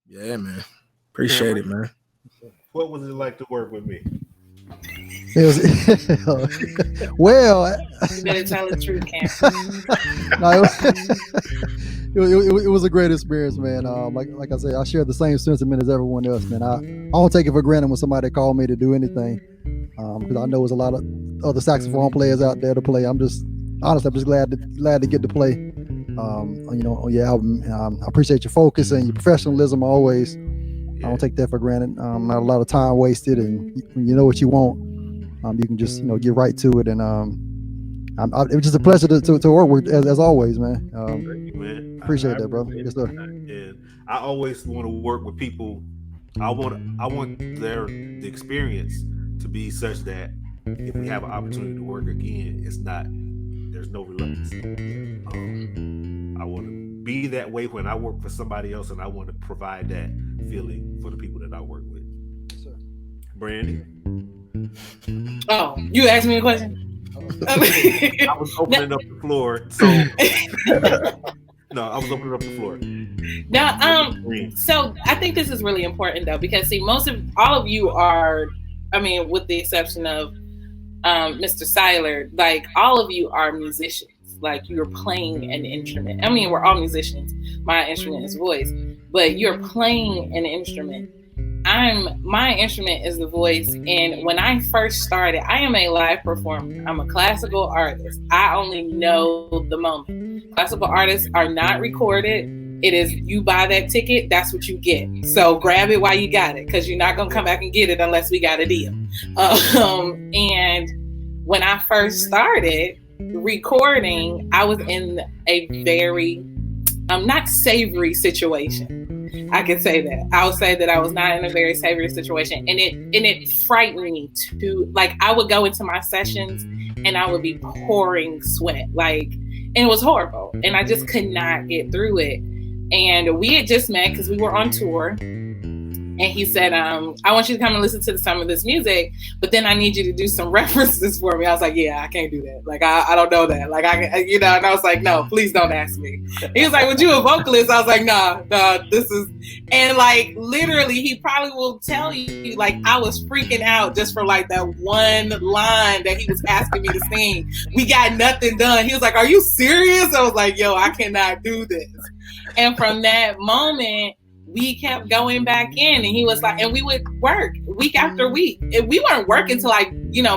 Yeah, man. Appreciate it, man. What was it like to work with me? It was well. You better tell the truth, Cam. No, it was a great experience, man. Like I said, I share the same sentiment as everyone else, man. I don't take it for granted when somebody called me to do anything, because I know there's a lot of other saxophone players out there to play. I'm just glad to get to play, on your album. I appreciate your focus and your professionalism always. I don't take that for granted. Not a lot of time wasted, and when you know what you want, you can just get right to it. And it was just a pleasure to work with as always, man. Thank you, man. Appreciate that, bro. Yes, sir. And I always want to work with people. I want the experience to be such that if we have an opportunity to work again, there's no reluctance. I want to be that way when I work for somebody else, and I want to provide that feeling for the people that I work with. Yes, sir. Brandy? Oh, you asked me a question? I was opening up the floor, so no, I was opening up the floor. Now, so I think this is really important though, because see, all of you are, with the exception of Mr. Seiler, like all of you are musicians. Like you're playing an instrument. We're all musicians. My instrument is voice, but you're playing an instrument. My instrument is the voice, and when I first started, I am a live performer. I'm a classical artist. I only know the moment. Classical artists are not recorded. It is you buy that ticket, that's what you get. So grab it while you got it, because you're not gonna come back and get it unless we got a deal. And when I first started recording, I was in a very not savory situation. I can say that. I would say that I was not in a very savory situation, and it frightened me to, like, I would go into my sessions and I would be pouring sweat, and it was horrible, and I just could not get through it. And we had just met because we were on tour. And he said, I want you to come and listen to some of this music, but then I need you to do some references for me. I was like, yeah, I can't do that. Like, I don't know that. Like, and I was like, no, please don't ask me. He was like, would you a vocalist? I was like, nah, this is, and like, literally, he probably will tell you, like, I was freaking out just for like that one line that he was asking me to sing. We got nothing done. He was like, are you serious? I was like, yo, I cannot do this. And from that moment, we kept going back in, and he was like, and we would work week after week. If we weren't working to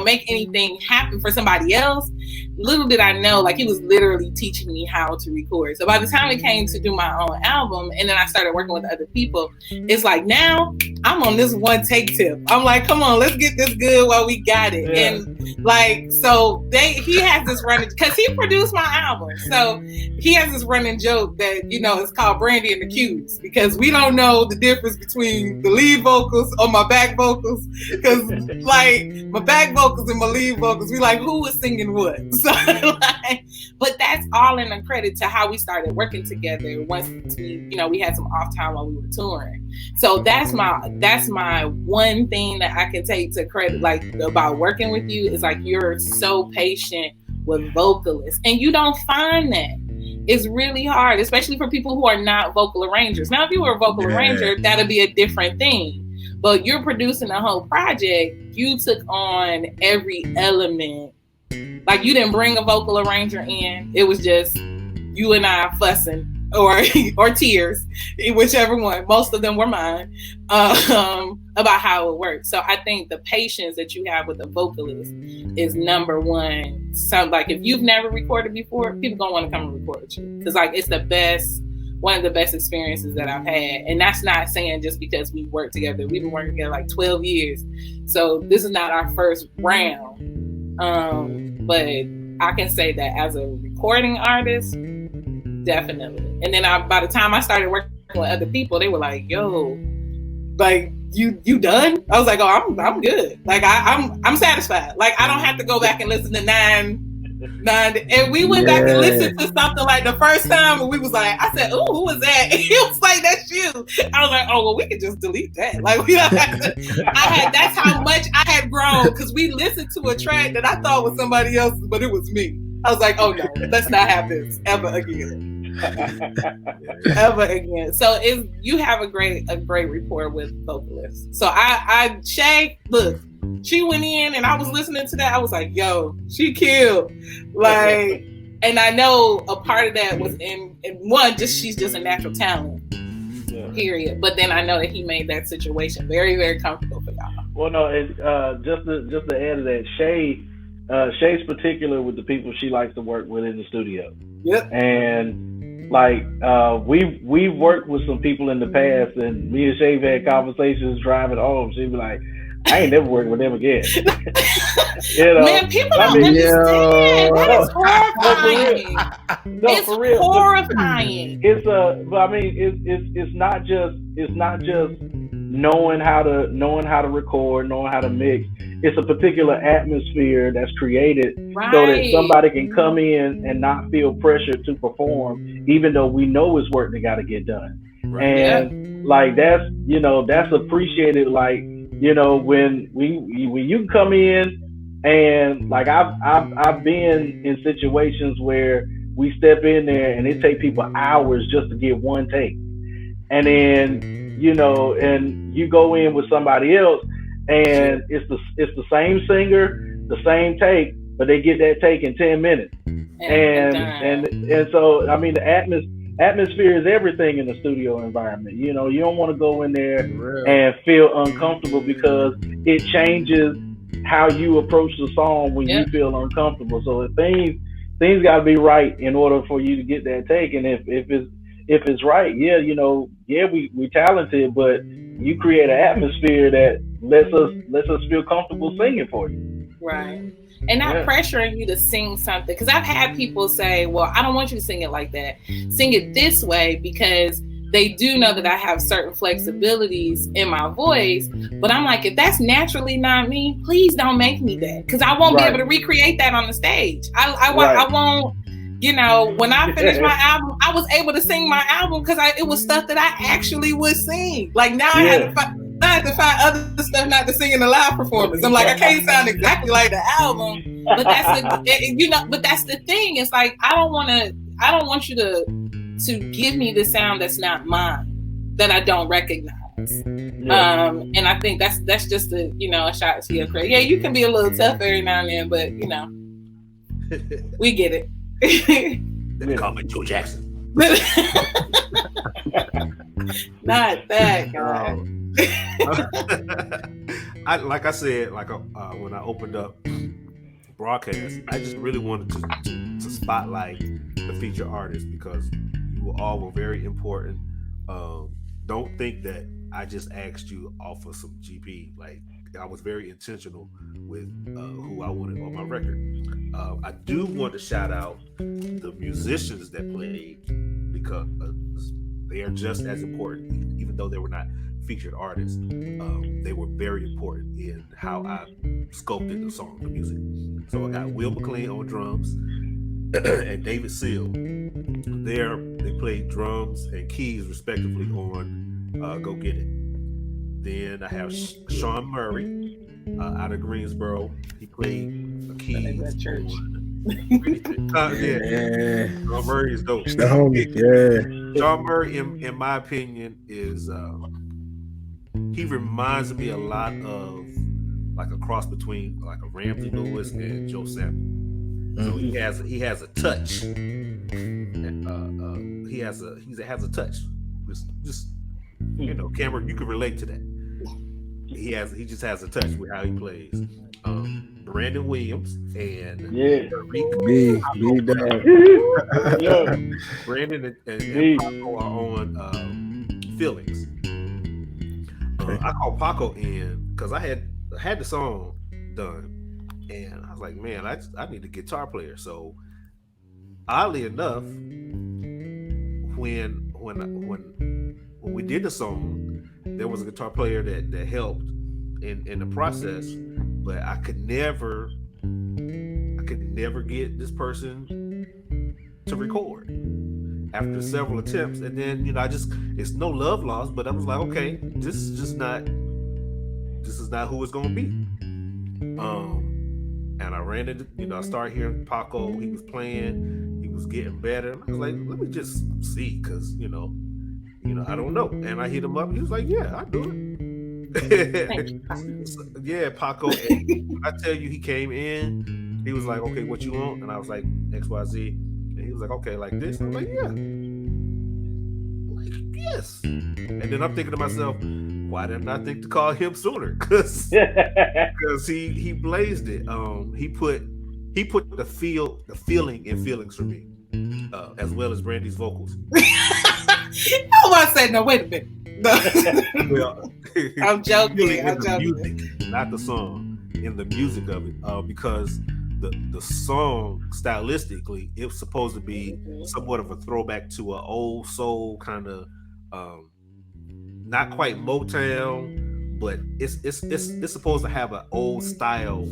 make anything happen for somebody else, little did I know, like, he was literally teaching me how to record. So by the time it came to do my own album, and then I started working with other people, it's like, now I'm on this one take tip. I'm like, come on, let's get this good while we got it. Yeah. And like, so he has this running, because he produced my album. So he has this running joke that, it's called Brandy and the Q's, because we don't know the difference between the lead vocals or my back vocals. Because like my back vocals and my lead vocals, we like, who was singing what? So but that's all in the credit to how we started working together once we had some off time while we were touring. So that's my one thing that I can take to credit, like, about working with you, is like, you're so patient with vocalists, and you don't find that. It's really hard, especially for people who are not vocal arrangers. Now, if you were a vocal arranger, that'd be a different thing. But you're producing a whole project. You took on every element. Like, you didn't bring a vocal arranger in. It was just you and I fussing or tears, whichever one. Most of them were mine, about how it works. So I think the patience that you have with a vocalist is number one. So, like, if you've never recorded before, people gonna want to come and record with you, because, like, it's one of the best experiences that I've had. And that's not saying just because we work together. We've been working together like 12 years. So this is not our first round. But I can say that as a recording artist, definitely. And then by the time I started working with other people, they were like, yo, like, you done? I was like, oh, I'm good. Like, I'm satisfied. Like, I don't have to go back and listen to nine. And we went back and listened to something like the first time, and we was like, I said, "Ooh, who was that?" And he was like, "That's you." I was like, "Oh, well, we could just delete that." Like, we don't have to. That's how much I had grown, because we listened to a track that I thought was somebody else's, but it was me. I was like, "Oh no, let's not have this ever again." ever again. So you have a great rapport with vocalists. So Shay, look, she went in and I was listening to that. I was like, yo, she killed. Like, and I know a part of that was in one, she's just a natural talent. Yeah. Period. But then I know that he made that situation very, very comfortable for y'all. Well, no, just to add to that, Shay's particular with the people she likes to work with in the studio. Yep. And like we've worked with some people in the past, and me and Shay had conversations driving home. She'd be like, I ain't never working with them again. You know? Man, people don't understand. That is horrifying. No, it's for real. Horrifying. But I mean, it's not just knowing how to record, knowing how to mix. It's a particular atmosphere that's created so that somebody can come in and not feel pressured to perform, even though we know it's work that got to get done. Right. And like that's appreciated. Like, you know, when you come in and like I've been in situations where we step in there and it take people hours just to get one take, and then you know, and you go in with somebody else and it's the same singer, the same take, but they get that take in 10 minutes. And so I mean the atmosphere is everything in the studio environment. You know, you don't want to go in there and feel uncomfortable because it changes how you approach the song when you feel uncomfortable. So things got to be right in order for you to get that take. And if it's right, we talented, but you create an atmosphere that lets us feel comfortable singing for you. Right. And not pressuring you to sing something. Because I've had people say, well, I don't want you to sing it like that. Sing it this way, because they do know that I have certain flexibilities in my voice. But I'm like, if that's naturally not me, please don't make me that. Because I won't be able to recreate that on the stage. I won't, you know, when I finished my album, I was able to sing my album because it was stuff that I actually would sing. Like now I had to find other stuff not to sing in the live performance. I'm like, I can't sound exactly like the album, but that's the thing. It's like I don't want you to give me the sound that's not mine, that I don't recognize. And I think that's just a shot to your credit. Yeah, you can be a little tough every now and then, but you know, we get it. They call me Joe Jackson. Not that guy. Like I said, when I opened up broadcast, I just really wanted to spotlight the featured artists because you all were very important. Don't think that I just asked you off of some GP. Like I was very intentional with who I wanted on my record. I do want to shout out the musicians that played because they are just as important, even though they were not featured artists. They were very important in how I sculpted the song, the music. So I got Will McLean on drums and David Seal. They played drums and keys respectively on Go Get It. Then I have Sean Murray out of Greensboro. He played the keys. Sean Murray is dope. The homie, Sean Murray, in my opinion, is he reminds me a lot of like a cross between like a Ramsey Lewis and Joe Sample. So he has a touch. He has a touch. Just Cameron, you can relate to that. He just has a touch with how he plays. Brandon Williams and Brandon and Paco are on Feelings. I called Paco in because I had the song done, and I was like, man, I need a guitar player. So oddly enough, when we did the song, there was a guitar player that helped in the process, but I could never get this person to record after several attempts. And then it's no love lost, but I was like, okay, this is not who it's gonna be. And I ran into, I started hearing Paco. He was playing was getting better. And I was like, let me just see, because you know, I don't know. And I hit him up. He was like, yeah, I do it. Yeah, Paco. I tell you, he came in. He was like, okay, what you want? And I was like, XYZ. And he was like, okay, like this. I was like, yeah. Like, yes. And then I'm thinking to myself, why didn't I think to call him sooner? Because he blazed it. He put the feeling in feelings for me, as well as Brandy's vocals. I said, no, wait a minute. Well, I'm joking. I'm joking. Music, not the song, in the music of it, because the song stylistically, it was supposed to be somewhat of a throwback to an old soul kind of, not quite Motown, but it's supposed to have an old style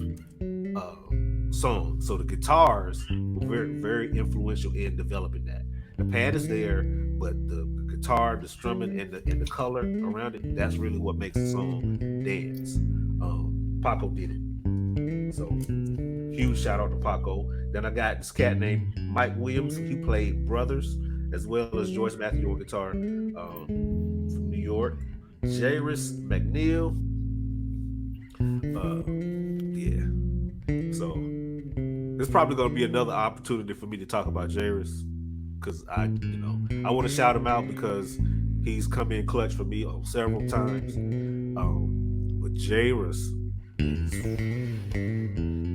song. So the guitars were very, very influential in developing that. The pad is there, but the guitar, the strumming, and the color around it, that's really what makes the song dance. Paco did it. So huge shout out to Paco. Then I got this cat named Mike Williams. He played Brothers, as well as Joyce Matthew on guitar, from New York. Jairus McNeil. Yeah. So there's probably going to be another opportunity for me to talk about Jairus, because I want to shout him out because he's come in clutch for me several times. But Jairus,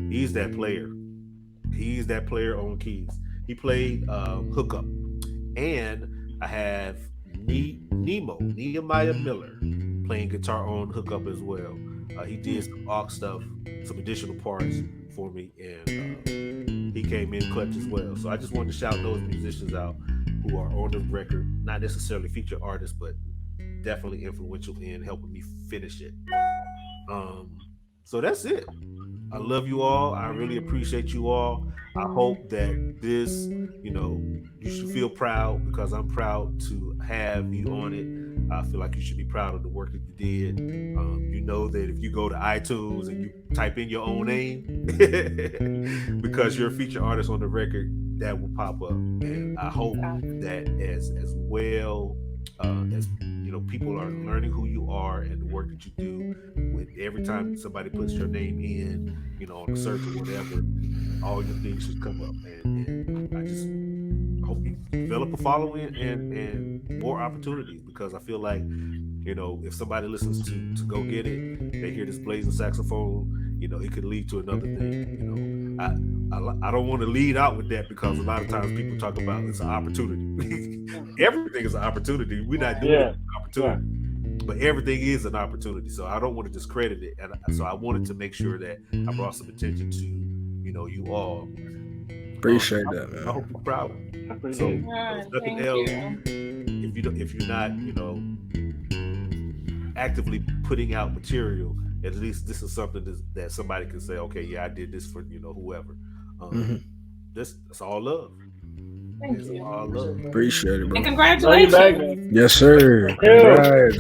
he's that player. He's that player on keys. He played hookup, and I have Nehemiah Miller playing guitar on hookup as well. He did some aux stuff, some additional parts for me, and he came in clutch as well. So I just wanted to shout those musicians out who are on the record, not necessarily featured artists, but definitely influential in helping me finish it. So that's it. I love you all. I really appreciate you all. I hope that this, you should feel proud, because I'm proud to have you on it. I feel like you should be proud of the work that you did. You know that if you go to iTunes and you type in your own name, because you're a featured artist on the record, that will pop up. And I hope that as well as people are learning who you are and the work that you do, with every time somebody puts your name in, on a search or whatever, all your things should come up. And I just hope you develop a following and more opportunities, because I feel like, if somebody listens to Go Get It, they hear this blazing saxophone, it could lead to another thing. I don't want to lead out with that, because a lot of times people talk about it's an opportunity. Everything is an opportunity. We're not doing an opportunity, but everything is an opportunity. So I don't want to discredit it, and so I wanted to make sure that I brought some attention to you all. Appreciate that, man. I hope you're proud. So nothing else. If you're not actively putting out material, at least this is something that somebody can say, okay, yeah, I did this for whoever. That's all love. Thank you. All love. Appreciate it, bro. And congratulations. Yes, sir. Congrats,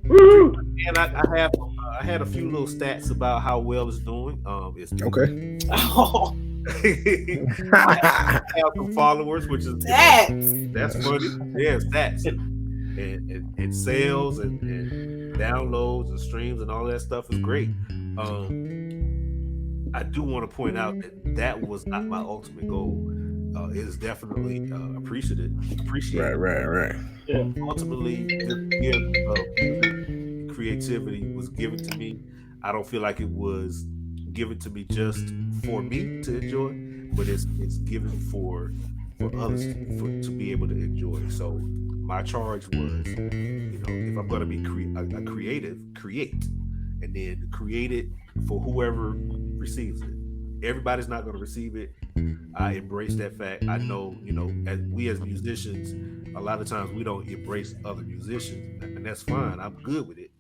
Woo! And I had a few little stats about how well it's doing. It's okay. Oh. I have some followers, which is that's funny. Yeah, stats and sales and downloads and streams and all that stuff is great. I do want to point out that was not my ultimate goal. It is definitely appreciated. Right. Yeah. Ultimately, the creativity was given to me. I don't feel like it was given to me just for me to enjoy, but it's given for others to be able to enjoy. So my charge was, if I'm going to be a creative, create, and then create it for whoever receives it. Everybody's not going to receive it. I embrace that fact. I know, as musicians, a lot of times we don't embrace other musicians, and that's fine. I'm good with it,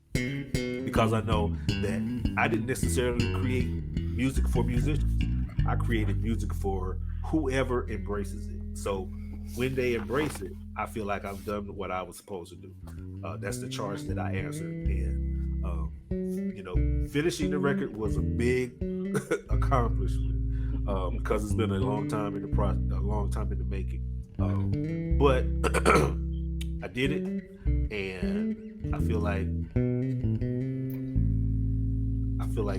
because I know that I didn't necessarily create music for musicians. I created music for whoever embraces it. So when they embrace it, I feel like I've done what I was supposed to do. That's the charge that I answered. And, finishing the record was a big accomplishment, because it's been a long time in the process, a long time in the making. But I did it, and I feel like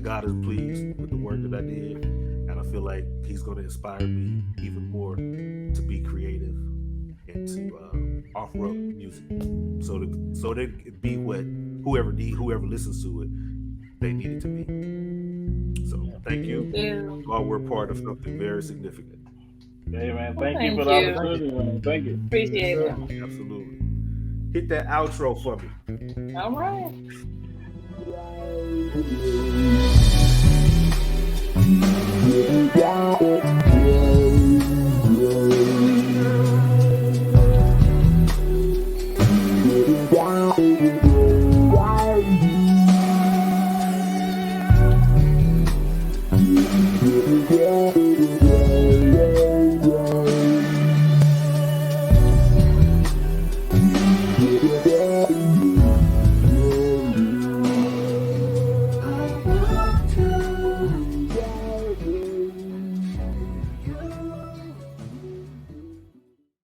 God is pleased with the work that I did, and I feel like He's going to inspire me even more to be creative and to offer up music, so that it could be what whoever listens to it, they need it to be. So thank you. Well, we're part of something very significant. Hey man, thank you for the opportunity, man. Thank you. Appreciate it. Absolutely. Hit that outro for me. All right.